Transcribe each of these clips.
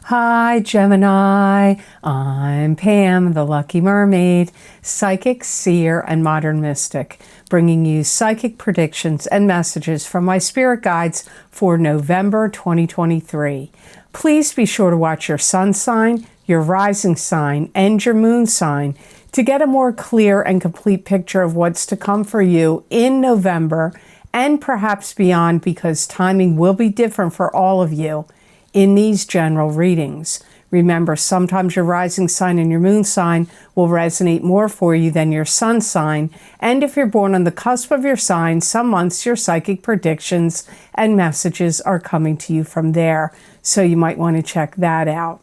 Hi, Gemini. I'm Pam, the Lucky Mermaid, psychic, seer, and modern mystic, bringing you psychic predictions and messages from my spirit guides for November 2023. Please be sure to watch your sun sign, your rising sign, and your moon sign to get a more clear and complete picture of what's to come for you in November and perhaps beyond, because timing will be different for all of you in these general readings. Remember, sometimes your rising sign and your moon sign will resonate more for you than your sun sign. And if you're born on the cusp of your sign, some months your psychic predictions and messages are coming to you from there. So you might want to check that out.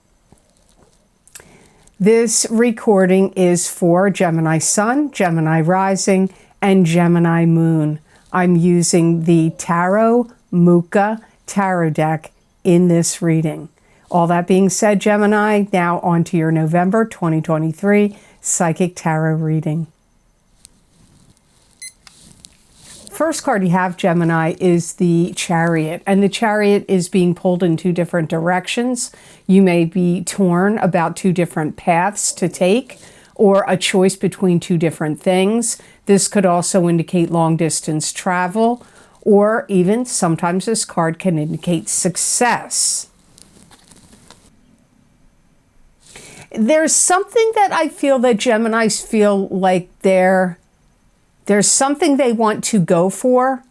This recording is for Gemini Sun, Gemini Rising, and Gemini Moon. I'm using the Tarot Muka Tarot deck in this reading. All that being said, Gemini, now on to your November 2023 Psychic Tarot reading. First card you have, Gemini, is the Chariot, and the Chariot is being pulled in two different directions. You may be torn about two different paths to take, or a choice between two different things. This could also indicate long distance travel, or even sometimes this card can indicate success. There's something that I feel that Geminis feel like there's something they want to go for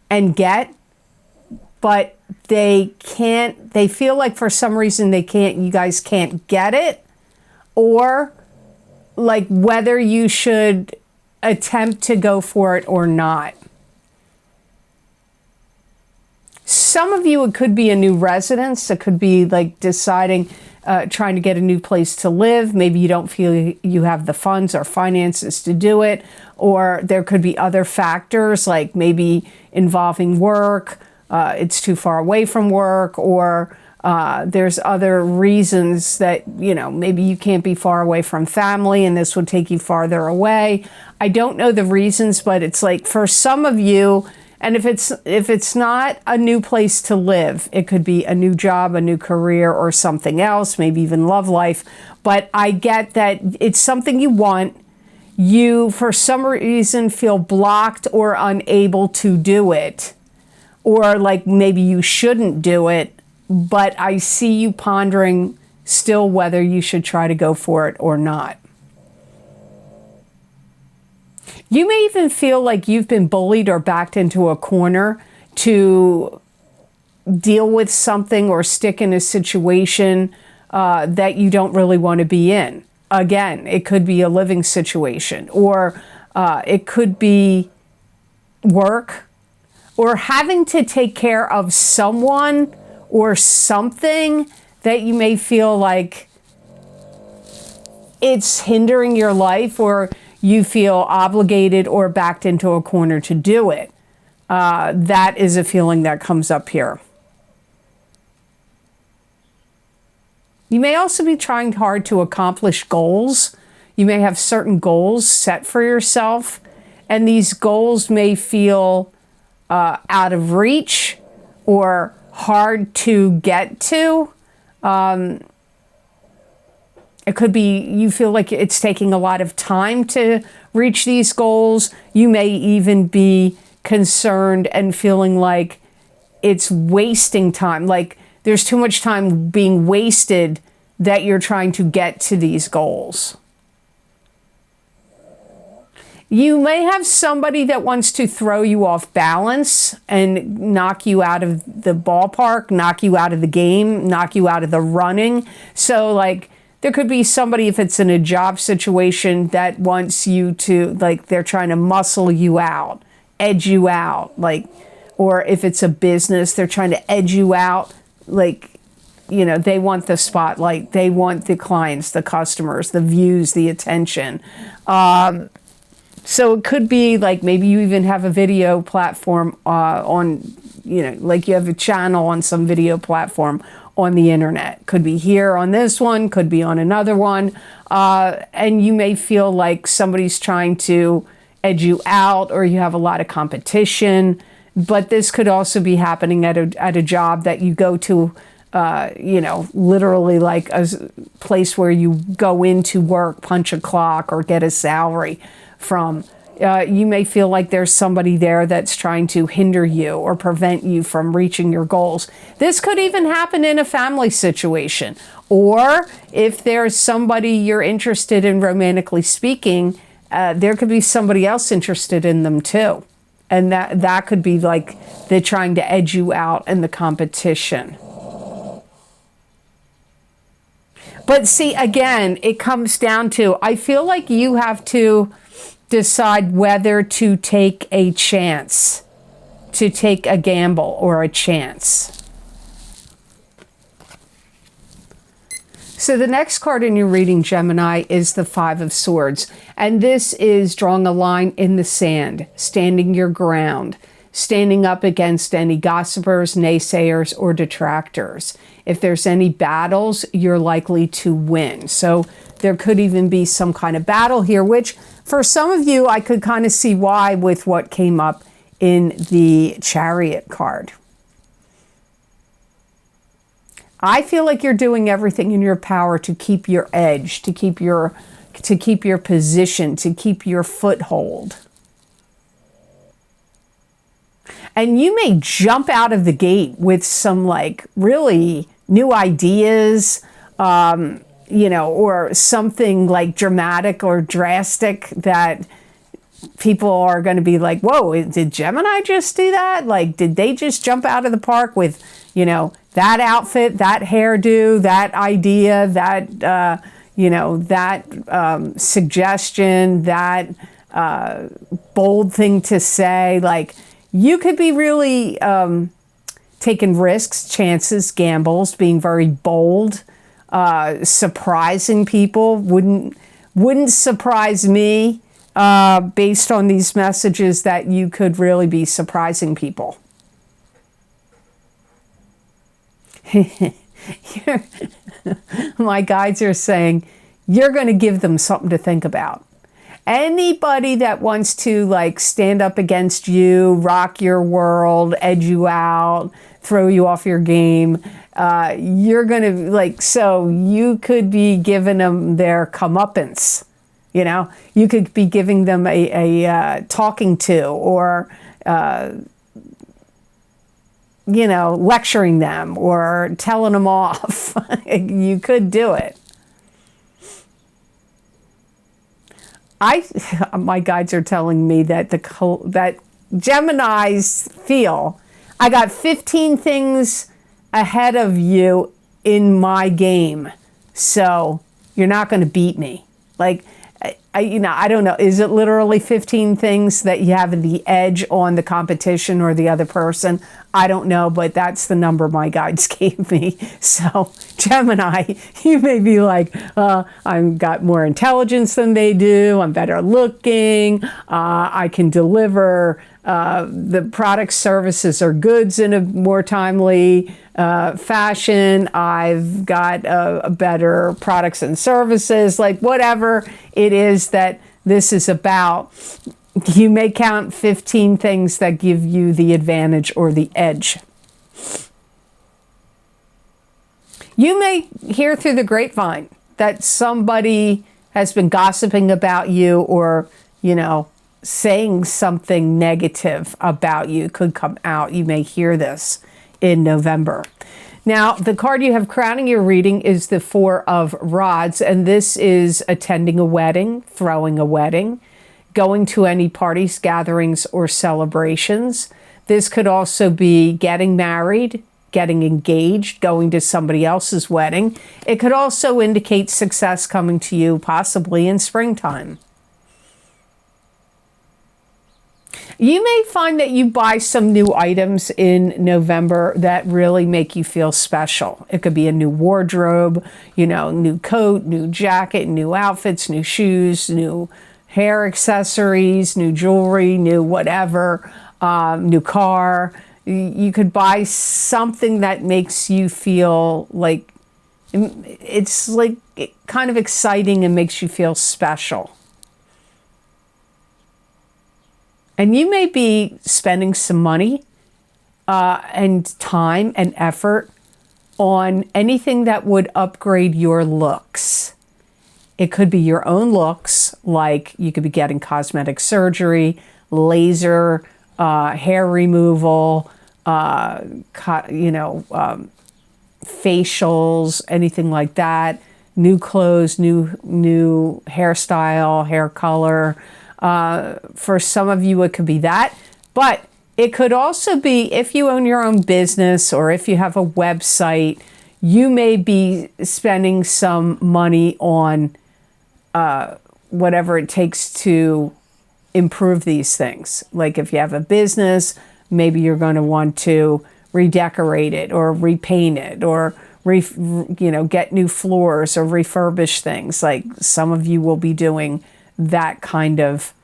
and get, but they can't. They feel like for some reason they can't, you guys can't get it, or like whether you should attempt to go for it or not. Some of you, it could be a new residence. It could be like deciding, trying to get a new place to live. Maybe you don't feel you have the funds or finances to do it. Or there could be other factors, like maybe involving work. It's too far away from work, or there's other reasons that, you know, maybe you can't be far away from family and this would take you farther away. I don't know the reasons, but it's like for some of you, and if it's not a new place to live, it could be a new job, a new career, or something else, maybe even love life. But I get that it's something you want. You, for some reason, feel blocked or unable to do it. Or like maybe you shouldn't do it, but I see you pondering still whether you should try to go for it or not. You may even feel like you've been bullied or backed into a corner to deal with something or stick in a situation that you don't really want to be in. Again, it could be a living situation, or it could be work, or having to take care of someone or something that you may feel like it's hindering your life, or you feel obligated or backed into a corner to do it. That is a feeling that comes up here. You may also be trying hard to accomplish goals. You may have certain goals set for yourself, and these goals may feel out of reach or hard to get to. It could be you feel like it's taking a lot of time to reach these goals. You may even be concerned and feeling like it's wasting time, like there's too much time being wasted that you're trying to get to these goals. You may have somebody that wants to throw you off balance and knock you out of the ballpark, knock you out of the game, knock you out of the running. So like, there could be somebody, if it's in a job situation, that wants you to, like, they're trying to muscle you out, edge you out, like, or if it's a business, they're trying to edge you out, like, you know, they want the spotlight, they want the clients, the customers, the views, the attention. So it could be like maybe you even have a video platform on, you know, like you have a channel on some video platform on the internet. Could be here on this one, could be on another one. And you may feel like somebody's trying to edge you out, or you have a lot of competition. But this could also be happening at a job that you go to you know, literally like a place where you go into work, punch a clock, or get a salary from. You may feel like there's somebody there that's trying to hinder you or prevent you from reaching your goals. This could even happen in a family situation. Or if there's somebody you're interested in romantically speaking, there could be somebody else interested in them too. And that could be like they're trying to edge you out in the competition. But see, again, it comes down to, I feel like you have to decide whether to take a chance, to take a gamble or a chance. So the next card in your reading, Gemini, is the Five of Swords. And this is drawing a line in the sand, standing your ground, standing up against any gossipers, naysayers, or detractors. If there's any battles, you're likely to win. So there could even be some kind of battle here, which for some of you, I could kind of see why with what came up in the Chariot card. I feel like you're doing everything in your power to keep your edge, to keep your position, to keep your foothold. And you may jump out of the gate with some like really new ideas, you know, or something like dramatic or drastic that people are going to be like, whoa, did Gemini just do that? Like, did they just jump out of the park with, you know, that outfit, that hairdo, that idea, that, you know, that suggestion, that bold thing to say? Like, you could be really taking risks, chances, gambles, being very bold, surprising people. Wouldn't surprise me based on these messages that you could really be surprising people. My guides are saying you're going to give them something to think about. Anybody that wants to like stand up against you, rock your world, edge you out, throw you off your game, you're going to like, so you could be giving them their comeuppance. You know, you could be giving them a talking to, or, you know, lecturing them or telling them off. You could do it. My guides are telling me that that Geminis feel, I got 15 things ahead of you in my game, so you're not going to beat me. Like, you know, I don't know. Is it literally 15 things that you have the edge on the competition or the other person? I don't know, but that's the number my guides gave me. So Gemini, you may be like, I've got more intelligence than they do. I'm better looking. I can deliver the products, services, or goods in a more timely fashion. I've got better products and services, like whatever it is that this is about. You may count 15 things that give you the advantage or the edge. You may hear through the grapevine that somebody has been gossiping about you, or, you know, saying something negative about you could come out. You may hear this in November. Now, the card you have crowning your reading is the Four of Rods, and this is attending a wedding, throwing a wedding, going to any parties, gatherings, or celebrations. This could also be getting married, getting engaged, going to somebody else's wedding. It could also indicate success coming to you possibly in springtime. You may find that you buy some new items in November that really make you feel special. It could be a new wardrobe, you know, new coat, new jacket, new outfits, new shoes, new hair accessories, new jewelry, new whatever, new car. You could buy something that makes you feel like it's like kind of exciting and makes you feel special. And you may be spending some money and time and effort on anything that would upgrade your looks. It could be your own looks, like you could be getting cosmetic surgery, laser, hair removal, facials, anything like that. New clothes, new hairstyle, hair color. For some of you, it could be that. But it could also be if you own your own business or if you have a website, you may be spending some money on whatever it takes to improve these things. Like if you have a business, maybe you're going to want to redecorate it or repaint it or get new floors or refurbish things. Like some of you will be doing that kind of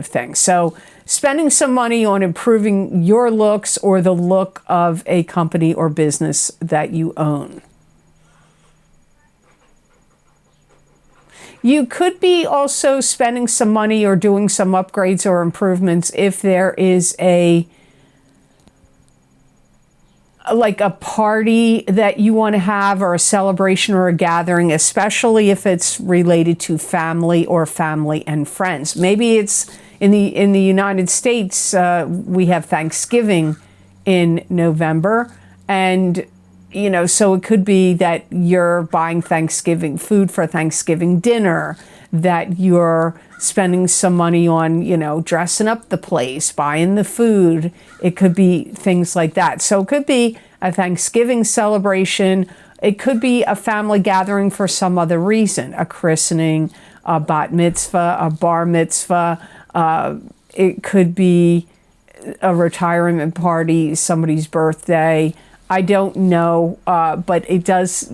thing. So spending some money on improving your looks or the look of a company or business that you own. You could be also spending some money or doing some upgrades or improvements if there is a party that you want to have or a celebration or a gathering, especially if it's related to family or family and friends. Maybe it's in the United States, we have Thanksgiving in November, and so it could be that you're buying Thanksgiving food for Thanksgiving dinner, that you're spending some money on, dressing up the place, buying the food. It could be things like that. So it could be a Thanksgiving celebration. It could be a family gathering for some other reason, a christening, a bat mitzvah, a bar mitzvah. It could be a retirement party, somebody's birthday. I don't know, but it does.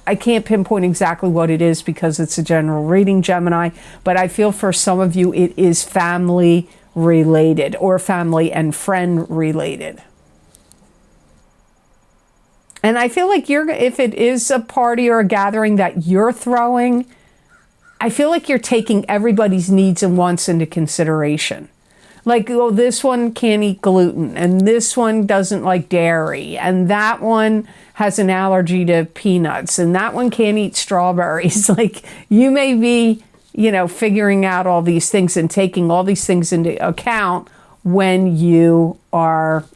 I can't pinpoint exactly what it is because it's a general reading, Gemini, but I feel for some of you it is family related or family and friend related. And I feel like if it is a party or a gathering that you're throwing, I feel like you're taking everybody's needs and wants into consideration. Like, oh, this one can't eat gluten, and this one doesn't like dairy, and that one has an allergy to peanuts, and that one can't eat strawberries. Like, you may be, figuring out all these things and taking all these things into account when you are,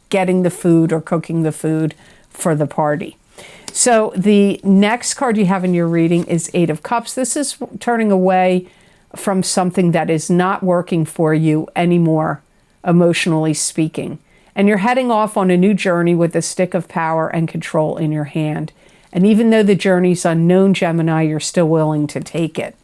getting the food or cooking the food for the party. So the next card you have in your reading is Eight of Cups. This is turning away from something that is not working for you anymore, emotionally speaking. And you're heading off on a new journey with a stick of power and control in your hand. And even though the journey's unknown, Gemini, you're still willing to take it.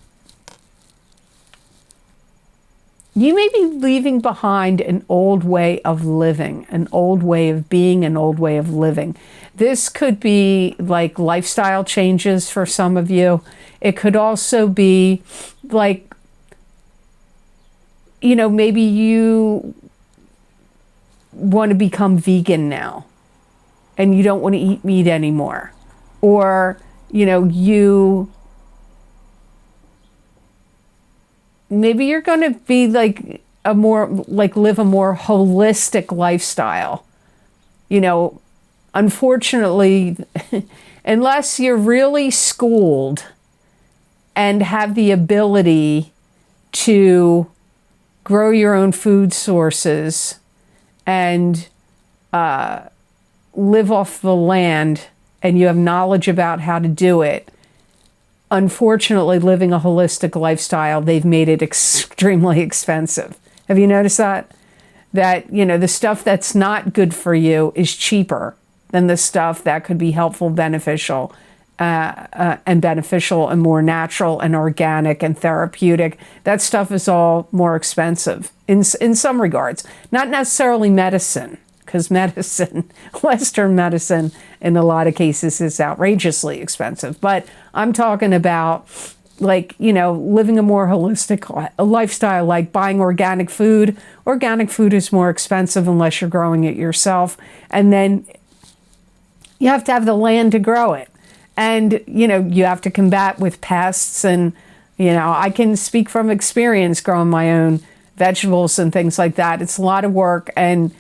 You may be leaving behind an old way of living, an old way of being, an old way of living. This could be like lifestyle changes for some of you. It could also be like, maybe you want to become vegan now and you don't want to eat meat anymore. Or, maybe you're going to be live a more holistic lifestyle. Unfortunately, unless you're really schooled and have the ability to grow your own food sources and live off the land, and you have knowledge about how to do it, unfortunately, living a holistic lifestyle, they've made it extremely expensive. Have you noticed that? That, the stuff that's not good for you is cheaper than the stuff that could be helpful, beneficial, and more natural and organic and therapeutic. That stuff is all more expensive in some regards. Not necessarily medicine, because Western medicine, in a lot of cases is outrageously expensive. But I'm talking about living a more holistic lifestyle, like buying organic food. Organic food is more expensive unless you're growing it yourself. And then you have to have the land to grow it. And, you have to combat with pests. And, I can speak from experience growing my own vegetables and things like that. It's a lot of work. And,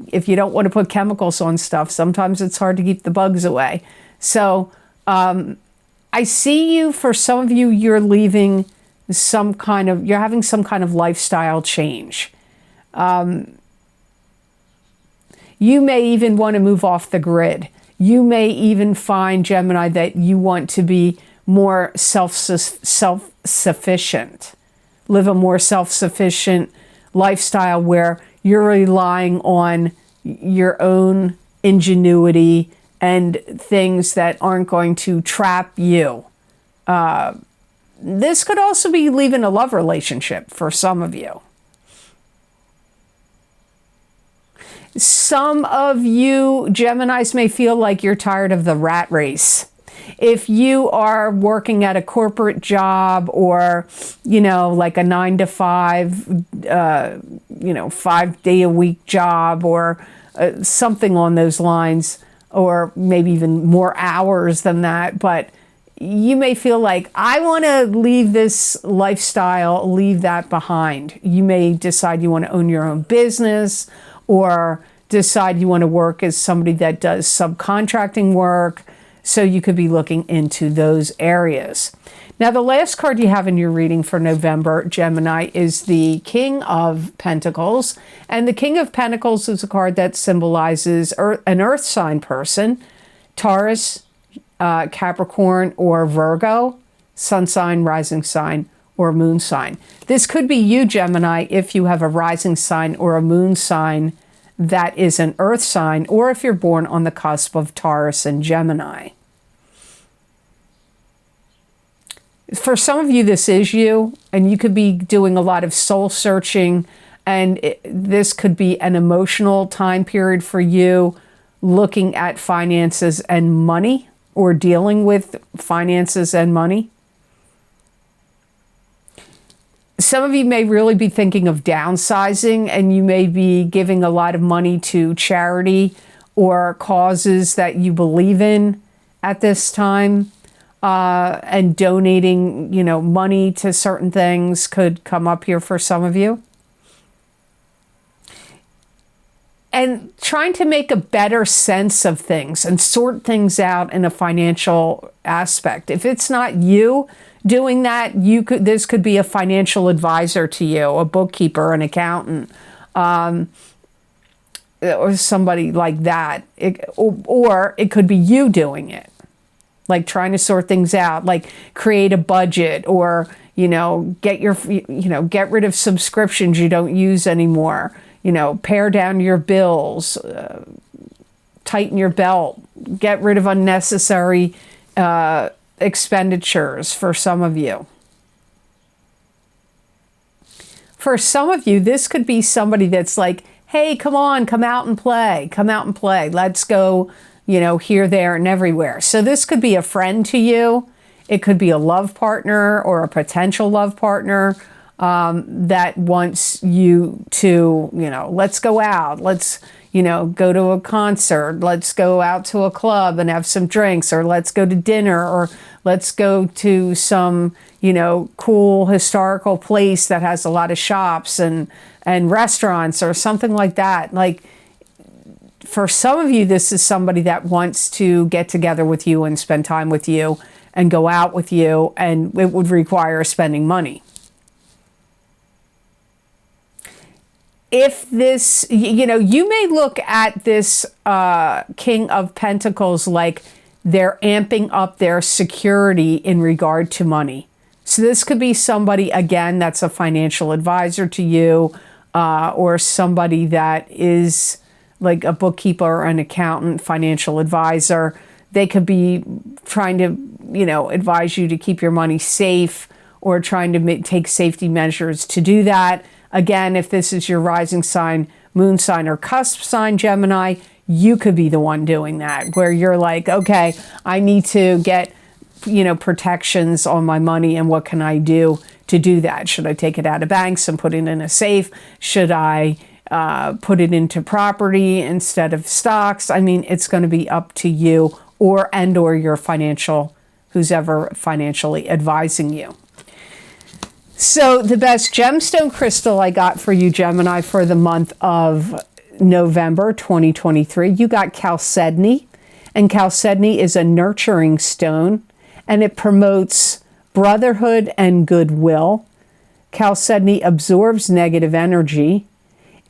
if you don't want to put chemicals on stuff, sometimes it's hard to keep the bugs away. So I see you, for some of you, you're leaving you're having some kind of lifestyle change. You may even want to move off the grid. You may even find, Gemini, that you want to be more self-sufficient, live a more self-sufficient lifestyle where you're relying on your own ingenuity and things that aren't going to trap you. This could also be leaving a love relationship for some of you. Some of you Geminis may feel like you're tired of the rat race. If you are working at a corporate job or, like a 9-to-5, 5-day-a-week job or something on those lines, or maybe even more hours than that, but you may feel like, I want to leave this lifestyle, leave that behind. You may decide you want to own your own business, or decide you want to work as somebody that does subcontracting work. So you could be looking into those areas. Now, the last card you have in your reading for November, Gemini, is the King of Pentacles. And the King of Pentacles is a card that symbolizes an earth sign person, Taurus, Capricorn, or Virgo, sun sign, rising sign, or moon sign. This could be you, Gemini, if you have a rising sign or a moon sign that is an earth sign, or if you're born on the cusp of Taurus and Gemini. For some of you, this is you, and you could be doing a lot of soul searching, and this could be an emotional time period for you, looking at finances and money, or dealing with finances and money. Some of you may really be thinking of downsizing, and you may be giving a lot of money to charity or causes that you believe in at this time, and donating, money to certain things could come up here for some of you. And trying to make a better sense of things and sort things out in a financial aspect. If it's not you doing that, this could be a financial advisor to you, a bookkeeper, an accountant, or somebody like that. Or it could be you doing it, like trying to sort things out, like create a budget, or get rid of subscriptions you don't use anymore. Pare down your bills, tighten your belt, get rid of unnecessary expenditures for some of you. For some of you, this could be somebody that's like, hey, come on, come out and play. Let's go, here, there, and everywhere. So this could be a friend to you. It could be a love partner or a potential love partner that wants you to, let's go out. Let's, go to a concert. Let's go out to a club and have some drinks, or let's go to dinner, or let's go to some, cool historical place that has a lot of shops and restaurants or something like that. Like, for some of you, this is somebody that wants to get together with you and spend time with you and go out with you, and it would require spending money. If this, you may look at this King of Pentacles like they're amping up their security in regard to money. So this could be somebody, again, that's a financial advisor to you, or somebody that is like a bookkeeper or an accountant, financial advisor. They could be trying to, advise you to keep your money safe, or trying to take safety measures to do that. Again, if this is your rising sign, moon sign, or cusp sign, Gemini, you could be the one doing that, where you're like, okay, I need to get, protections on my money, and what can I do to do that? Should I take it out of banks and put it in a safe? Should I put it into property instead of stocks? I mean, it's going to be up to you, or your who's ever financially advising you. So the best gemstone crystal I got for you, Gemini, for the month of November 2023, you got chalcedony. And chalcedony is a nurturing stone, and it promotes brotherhood and goodwill. Chalcedony absorbs negative energy.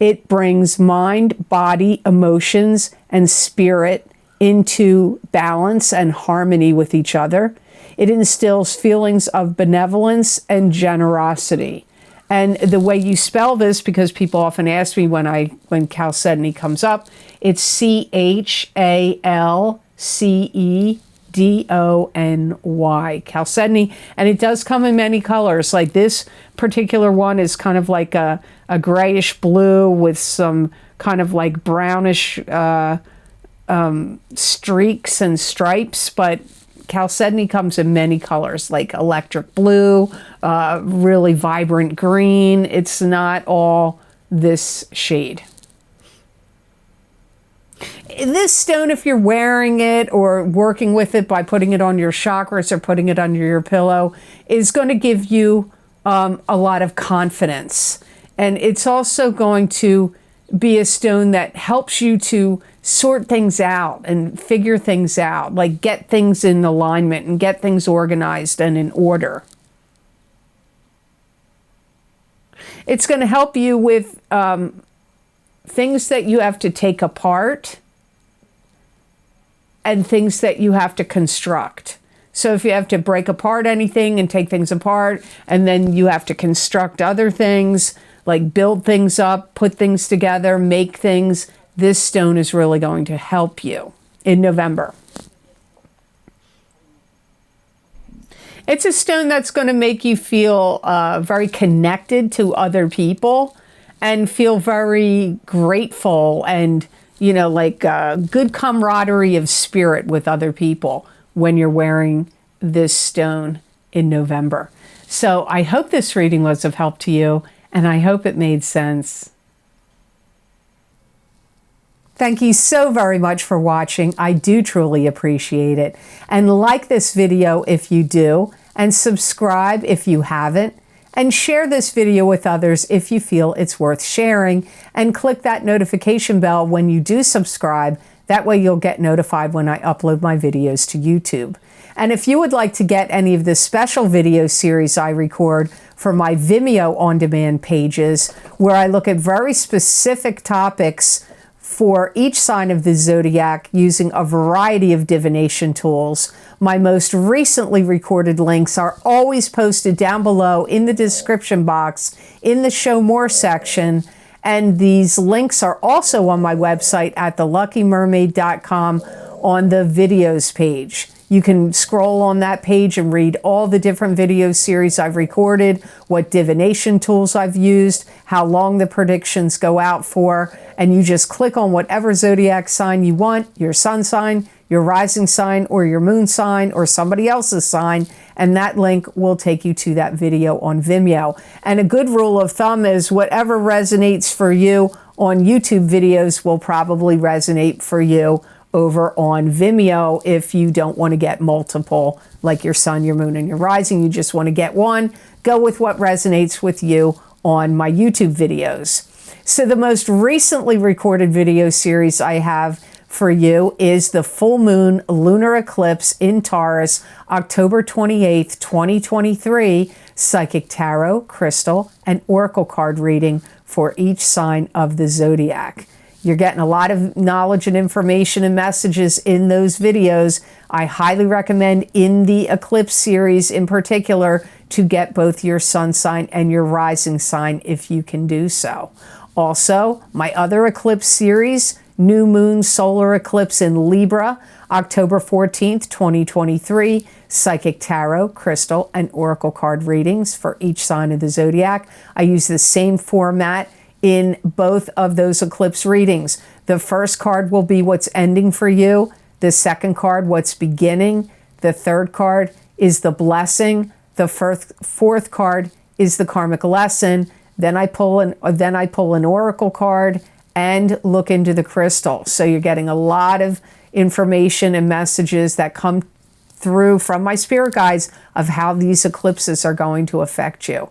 It brings mind, body, emotions, and spirit into balance and harmony with each other. It instills feelings of benevolence and generosity. And the way you spell this, because people often ask me when chalcedony comes up, it's Chalcedony, chalcedony, and it does come in many colors. Like this particular one is kind of like a grayish blue with some kind of like brownish streaks and stripes, but chalcedony comes in many colors, like electric blue, really vibrant green. It's not all this shade. This stone, if you're wearing it or working with it by putting it on your chakras or putting it under your pillow, is going to give you a lot of confidence. And it's also going to be a stone that helps you to sort things out and figure things out, like get things in alignment and get things organized and in order. It's going to help you with things that you have to take apart and things that you have to construct. So if you have to break apart anything and take things apart, and then you have to construct other things, like build things up, put things together, make things, this stone is really going to help you in November. It's a stone that's going to make you feel very connected to other people and feel very grateful and, you know, like good camaraderie of spirit with other people when you're wearing this stone in November. So I hope this reading was of help to you, and I hope it made sense. Thank you so very much for watching. I do truly appreciate it. And like this video if you do, and subscribe if you haven't, and share this video with others if you feel it's worth sharing, and click that notification bell when you do subscribe. That way you'll get notified when I upload my videos to YouTube. And if you would like to get any of the special video series I record for my Vimeo on-demand pages, where I look at very specific topics for each sign of the zodiac using a variety of divination tools, my most recently recorded links are always posted down below in the description box in the Show More section. And these links are also on my website at theluckymermaid.com on the videos page. You can scroll on that page and read all the different video series I've recorded, what divination tools I've used, how long the predictions go out for, and you just click on whatever zodiac sign you want, your sun sign, your rising sign, or your moon sign, or somebody else's sign, and that link will take you to that video on Vimeo. And a good rule of thumb is whatever resonates for you on YouTube videos will probably resonate for you over on Vimeo if you don't want to get multiple, like your sun, your moon, and your rising. You just want to get one. Go with what resonates with you on my YouTube videos. So the most recently recorded video series I have for you is the full moon lunar eclipse in Taurus, October 28th, 2023, psychic tarot, crystal, and oracle card reading for each sign of the zodiac. You're getting a lot of knowledge and information and messages in those videos. I highly recommend in the eclipse series in particular to get both your sun sign and your rising sign if you can do so. Also, my other eclipse series, New Moon Solar Eclipse in Libra, October 14th, 2023, psychic tarot, crystal, and oracle card readings for each sign of the zodiac. I use the same format in both of those eclipse readings. The first card will be what's ending for you. The second card, what's beginning. The third card is the blessing. The fourth card is the karmic lesson. Then I pull an oracle card and look into the crystal. So you're getting a lot of information and messages that come through from my spirit guides of how these eclipses are going to affect you.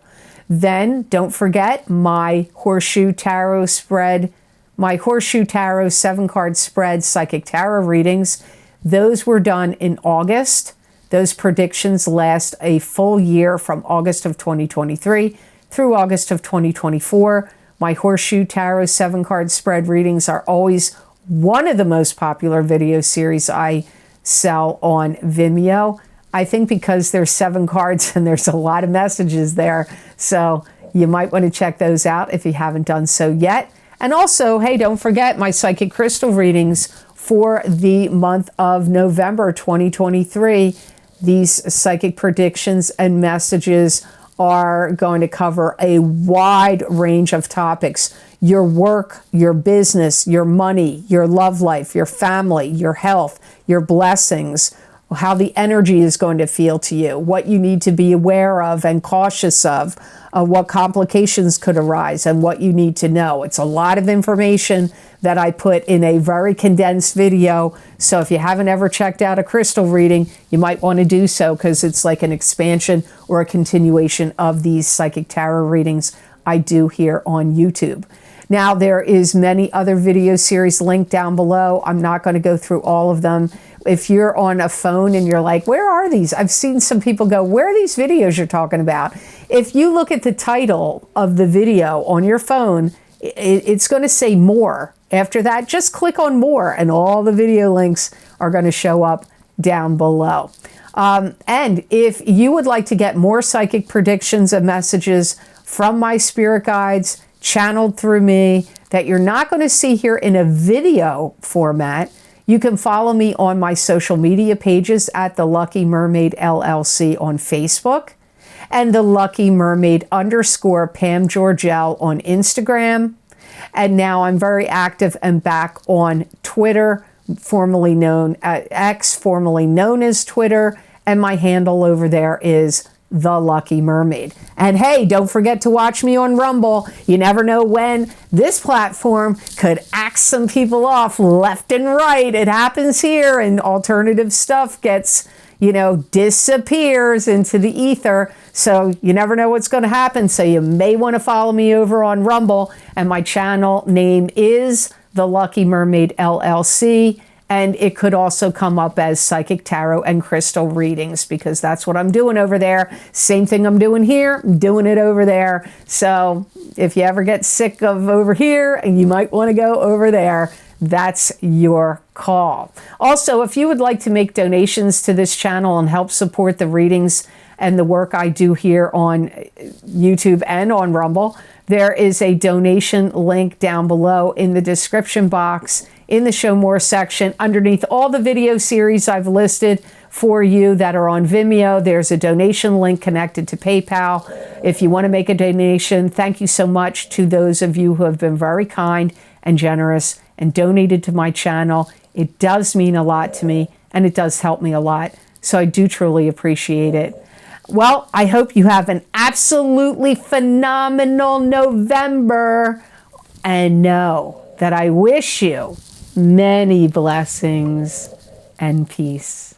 Then don't forget my Horseshoe Tarot spread my Horseshoe Tarot 7-card spread psychic tarot readings, those were done in August. Those predictions last a full year from August of 2023 through August of 2024. My Horseshoe Tarot 7-card spread readings are always one of the most popular video series I sell on Vimeo. I think because there's 7 cards and there's a lot of messages there. So you might want to check those out if you haven't done so yet. And also, hey, don't forget my psychic crystal readings for the month of November 2023. These psychic predictions and messages are going to cover a wide range of topics. Your work, your business, your money, your love life, your family, your health, your blessings, how the energy is going to feel to you, what you need to be aware of and cautious of, what complications could arise and what you need to know. It's a lot of information that I put in a very condensed video. So if you haven't ever checked out a crystal reading, you might want to do so because it's like an expansion or a continuation of these psychic tarot readings I do here on YouTube. Now, there is many other video series linked down below. I'm not going to go through all of them. If you're on a phone and you're like, where are these? I've seen some people go, where are these videos you're talking about? If you look at the title of the video on your phone, it's going to say more. After that, just click on more and all the video links are going to show up down below. And if you would like to get more psychic predictions and messages from my spirit guides channeled through me that you're not going to see here in a video format, you can follow me on my social media pages at the Lucky Mermaid LLC on Facebook and the Lucky Mermaid _ Pam Georgel on Instagram. And now I'm very active and back on Twitter, formerly known as X, formerly known as Twitter. And my handle over there is The Lucky Mermaid. And hey, don't forget to watch me on Rumble. You never know when this platform could axe some people off left and right. It happens here, and alternative stuff gets, disappears into the ether. So you never know what's going to happen. So you may want to follow me over on Rumble. And my channel name is The Lucky Mermaid LLC. And it could also come up as Psychic Tarot and Crystal Readings because that's what I'm doing over there. Same thing I'm doing here, I'm doing it over there. So if you ever get sick of over here and you might want to go over there, that's your call. Also, if you would like to make donations to this channel and help support the readings and the work I do here on YouTube and on Rumble, there is a donation link down below in the description box in the Show More section. Underneath all the video series I've listed for you that are on Vimeo, there's a donation link connected to PayPal. If you want to make a donation, thank you so much to those of you who have been very kind and generous and donated to my channel. It does mean a lot to me and it does help me a lot. So I do truly appreciate it. Well, I hope you have an absolutely phenomenal November and know that I wish you many blessings and peace.